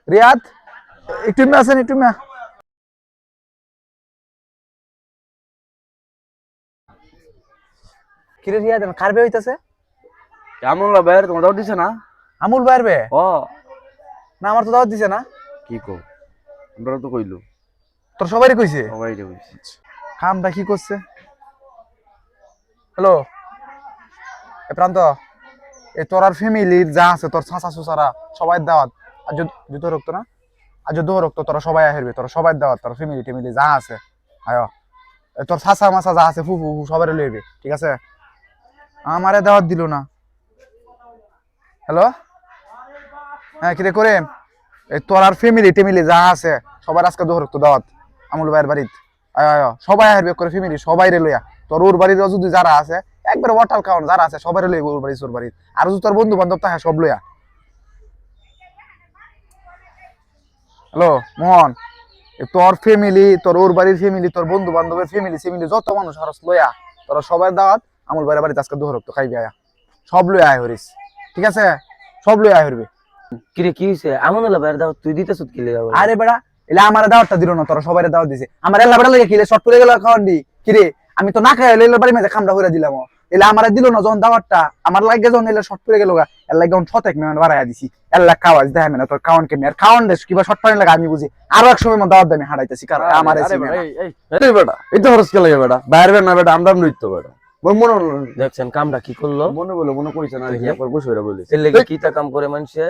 রিয়াদ একটু মে আছেন একটু মে কিরে রিয়াদ কারবে হইতাছে কেমন ভাই তোমার দাও দিছে না আমুল বাইরবে ও না আমার তো দাওয়াত দিছে না কি কো আমরা তো কইলো তোর সবারই কইছে সবাই রে কইছে কামটা কি করছে হ্যালো এ প্রান্ত এই তোর আর ফ্যামিলির যা আছে তোর চাচা সুসারা সবাই দাওয়াত আর যুদ্ধ রক্ত না আর যুদ্ধ রক্ত তোরা সবাই আসবে তোরা সবাই দাওয়াত তোর ফ্যামিলি টেমিলি যা আছে আয় তোর চাচা মাসা যা আছে ফুফু সবাই লইবে ঠিক আছে আমারে দাওয়াত দিল না হ্যালো হ্যাঁ কিরে করে এই তোর আর ফ্যামিলি টেমিলি যা আছে সবার আজকে দোহর তো দাওয়াত আমুল ভাইয়ের বাড়িতে আয় আয় সবাই আসবে করে ফ্যামিলি সবাই রে লইয়া তোর ওর বাড়ির যদি যারা আছে একবার ওয়াটাল খাওয়ান যারা আছে সবাই রে লইব ওর বাড়ি তোর বাড়ি আর যদি তোর বন্ধু বান্ধব থাকে সব লইয়া হ্যালো মোহন তোর ফ্যামিলি তোর ওর বাড়ির ফ্যামিলি তোর বন্ধু বান্ধবের ফ্যামিলি যত মানুষ হারস লইয়া তোরা সবাই দাওয়াত আমুল ভাইয়ের বাড়িতে আজকে দোহর তো খাইবি আয়া সব লই আয় হরিস ঠিক আছে সব লই আয় হরবি কিরে কি হইছে আমন হলো বাইরে দাও তুই দিতেছ কি লাগা আরে বেড়া এলা আমার দাওয়াতটা দিল না তোরা সবাই দাওয়াত দিছে আমার এলা বেড়া লাগে কিলে শর্ট করে গেল খাওয়ান দি কিরে আমি তো না খাই এলা বাড়ি মেজে খামড়া হইরা দিলাম এলা আমার দিল না যখন দাওয়াতটা আমার লাগে যখন এলা শর্ট করে গেল গা এলা যখন ছতেক মেহমান বাড়াইয়া দিছি এলা খাওয়াজ দেখাই না তোর খাওয়ান কেমনি আর খাওয়ান দেশ কিবা শর্ট পানি লাগে আমি বুঝি আরো এক সময় দাওয়াত দামি হারাইতেছি কারণ আমার আরে বেটা এই বেটা এই তো হরস কে লাগে বেটা বাইরে না বেটা আমরা নৃত্য বেটা মনে দেখছেন কামটা কি করলো মনে বলে মনে কইছে না একবার বসে বলিস এর লাগি কি তা কাম করে মানুষে